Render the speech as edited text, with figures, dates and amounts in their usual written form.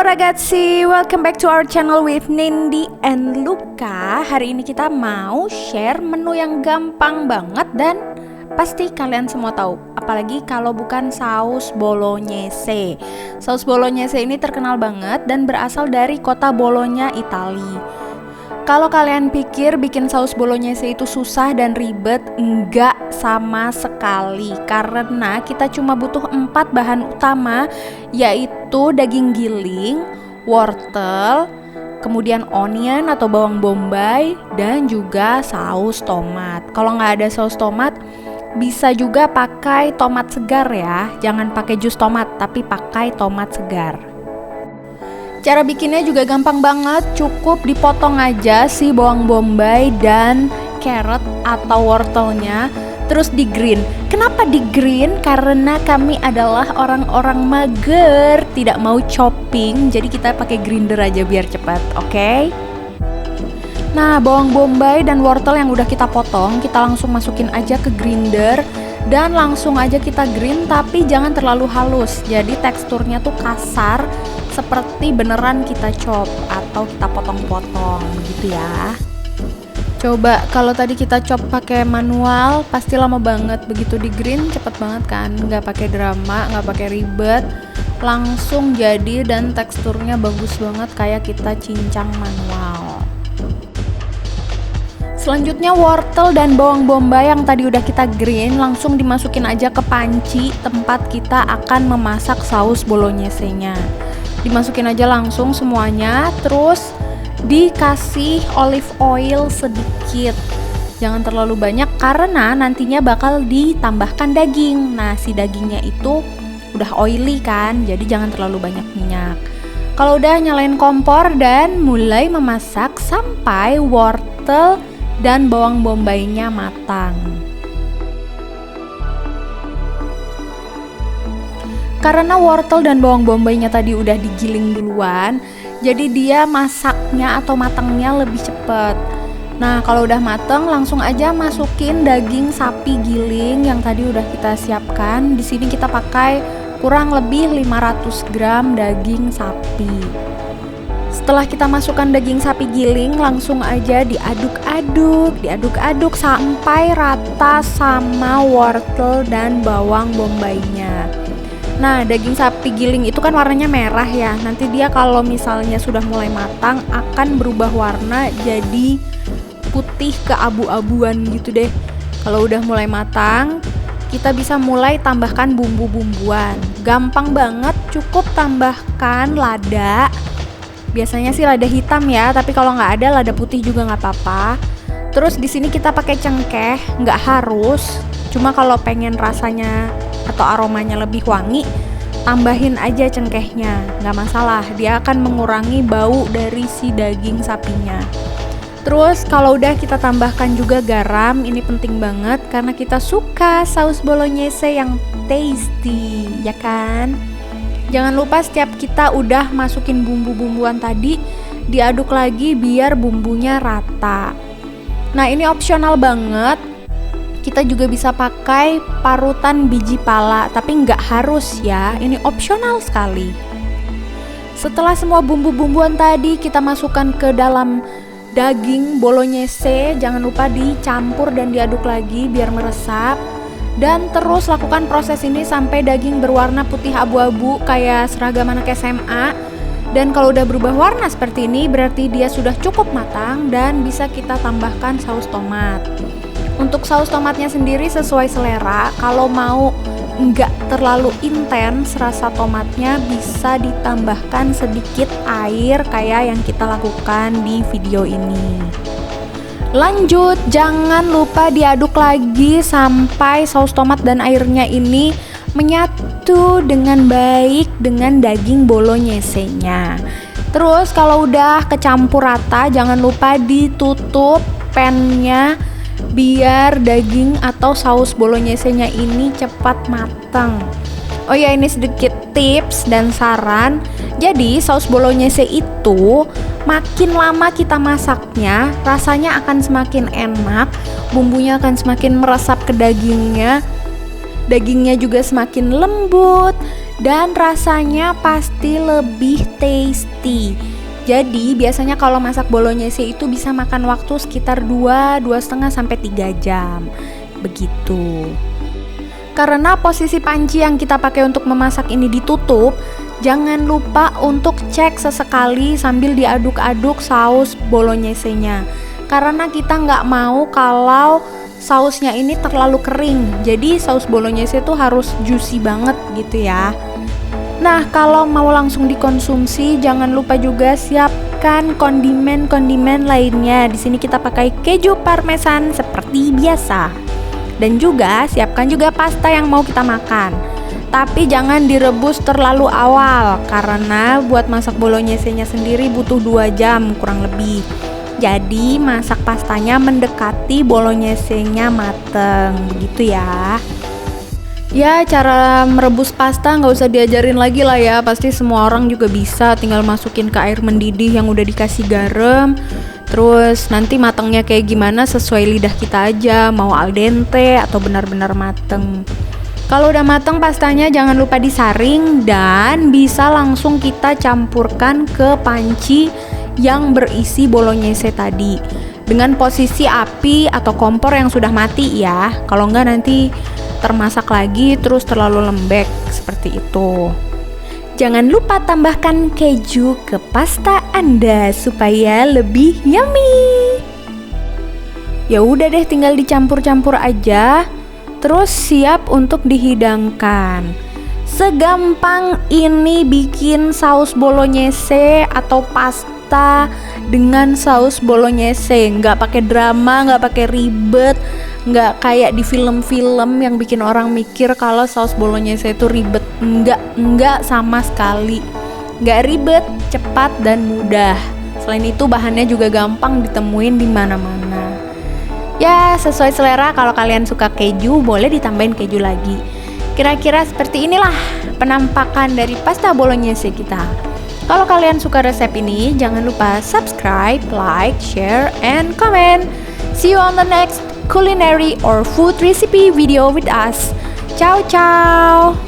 ragazzi, welcome back to our channel with Nindi and Luka. Hari ini kita mau share menu yang gampang banget dan pasti kalian semua tahu. Apalagi kalau bukan saus bolognese. Saus bolognese ini terkenal banget dan berasal dari kota Bologna, Italia. Kalau kalian pikir bikin saus bolognese itu susah dan ribet, enggak sama sekali. Karena kita cuma butuh 4 bahan utama, yaitu daging giling, wortel, kemudian onion atau bawang bombay, dan juga saus tomat. Kalau nggak ada saus tomat, bisa juga pakai tomat segar ya. Jangan pakai jus tomat, tapi pakai tomat segar. Cara bikinnya juga gampang banget, cukup dipotong aja si bawang bombay dan carrot atau wortelnya, terus di green. Kenapa di green? Karena kami adalah orang-orang mager, tidak mau chopping, jadi kita pakai grinder aja biar cepat, oke? Nah, bawang bombay dan wortel yang udah kita potong, kita langsung masukin aja ke grinder dan langsung aja kita green, tapi jangan terlalu halus, jadi teksturnya tuh kasar seperti beneran kita chop atau kita potong-potong gitu ya. Coba kalau tadi kita chop pakai manual pasti lama banget, begitu di green cepet banget kan, nggak pakai drama, nggak pakai ribet, langsung jadi dan teksturnya bagus banget kayak kita cincang manual. Selanjutnya wortel dan bawang bombay yang tadi udah kita green langsung dimasukin aja ke panci tempat kita akan memasak saus bolognese-nya. Dimasukin aja langsung semuanya, terus dikasih olive oil sedikit. Jangan terlalu banyak karena nantinya bakal ditambahkan daging. Nah, si dagingnya itu udah oily kan, jadi jangan terlalu banyak minyak. Kalau udah, nyalain kompor dan mulai memasak sampai wortel dan bawang bombaynya matang. Karena wortel dan bawang bombaynya tadi udah digiling duluan, jadi dia masaknya atau matangnya lebih cepet. Nah, kalau udah mateng, langsung aja masukin daging sapi giling yang tadi udah kita siapkan. Di sini kita pakai kurang lebih 500 gram daging sapi. Setelah kita masukkan daging sapi giling, langsung aja diaduk-aduk sampai rata sama wortel dan bawang bombaynya. Nah, daging sapi giling itu kan warnanya merah ya. Nanti dia kalau misalnya sudah mulai matang akan berubah warna jadi putih keabu-abuan gitu deh. Kalau udah mulai matang, kita bisa mulai tambahkan bumbu-bumbuan. Gampang banget, cukup tambahkan lada. Biasanya sih lada hitam ya, tapi kalau nggak ada lada putih juga nggak apa-apa. Terus di sini kita pakai cengkeh, nggak harus. Cuma kalau pengen rasanya atau aromanya lebih wangi, tambahin aja cengkehnya, nggak masalah, dia akan mengurangi bau dari si daging sapinya. Terus kalau udah, kita tambahkan juga garam, ini penting banget karena kita suka saus bolognese yang tasty, ya kan? Jangan lupa setiap kita udah masukin bumbu-bumbuan tadi, diaduk lagi biar bumbunya rata. Nah, ini opsional banget. Kita juga bisa pakai parutan biji pala, tapi nggak harus ya, ini opsional sekali. Setelah semua bumbu-bumbuan tadi kita masukkan ke dalam daging bolognese, jangan lupa dicampur dan diaduk lagi biar meresap. Dan terus lakukan proses ini sampai daging berwarna putih abu-abu kayak seragam anak SMA. Dan kalau udah berubah warna seperti ini, berarti dia sudah cukup matang dan bisa kita tambahkan saus tomat. Untuk saus tomatnya sendiri sesuai selera, kalau mau nggak terlalu intens rasa tomatnya, bisa ditambahkan sedikit air kayak yang kita lakukan di video ini. Lanjut, jangan lupa diaduk lagi sampai saus tomat dan airnya ini menyatu dengan baik dengan daging bolognese-nya. Terus kalau udah kecampur rata, jangan lupa ditutup pan-nya biar daging atau saus bolognese-nya ini cepat matang. Oh ya, ini sedikit tips dan saran. Jadi saus bolognese itu makin lama kita masaknya, rasanya akan semakin enak, bumbunya akan semakin meresap ke dagingnya, dagingnya juga semakin lembut, dan rasanya pasti lebih tasty. Jadi biasanya kalau masak bolognese itu bisa makan waktu sekitar 2,5 sampai 3 jam. Begitu. Karena posisi panci yang kita pakai untuk memasak ini ditutup, jangan lupa untuk cek sesekali sambil diaduk-aduk saus bolognese-nya. Karena kita nggak mau kalau sausnya ini terlalu kering. Jadi saus bolognese itu harus juicy banget gitu ya. Nah, kalau mau langsung dikonsumsi, jangan lupa juga siapkan kondimen-kondimen lainnya. Di sini kita pakai keju parmesan seperti biasa. Dan juga siapkan juga pasta yang mau kita makan. Tapi jangan direbus terlalu awal karena buat masak bolognese-nya sendiri butuh 2 jam kurang lebih. Jadi masak pastanya mendekati bolognese-nya mateng, begitu ya. Ya, cara merebus pasta nggak usah diajarin lagi lah ya, pasti semua orang juga bisa, tinggal masukin ke air mendidih yang udah dikasih garam. Terus nanti matangnya kayak gimana sesuai lidah kita aja, mau al dente atau benar-benar mateng. Kalau udah mateng pastanya jangan lupa disaring dan bisa langsung kita campurkan ke panci yang berisi bolognese tadi dengan posisi api atau kompor yang sudah mati ya. Kalau enggak nanti termasak lagi terus terlalu lembek seperti itu. Jangan lupa tambahkan keju ke pasta Anda supaya lebih yummy. Ya udah deh, tinggal dicampur-campur aja. Terus siap untuk dihidangkan. Segampang ini bikin saus bolognese atau pasta dengan saus bolognese. Nggak pakai drama, nggak pakai ribet, nggak kayak di film-film yang bikin orang mikir kalau saus bolognese itu ribet. Nggak sama sekali. Nggak ribet, cepat dan mudah. Selain itu bahannya juga gampang ditemuin di mana-mana. Ya, sesuai selera, kalau kalian suka keju boleh ditambahin keju lagi. Kira-kira seperti inilah penampakan dari pasta bolognese kita. Kalau kalian suka resep ini, jangan lupa subscribe, like, share, and comment. See you on the next culinary or food recipe video with us. Ciao ciao.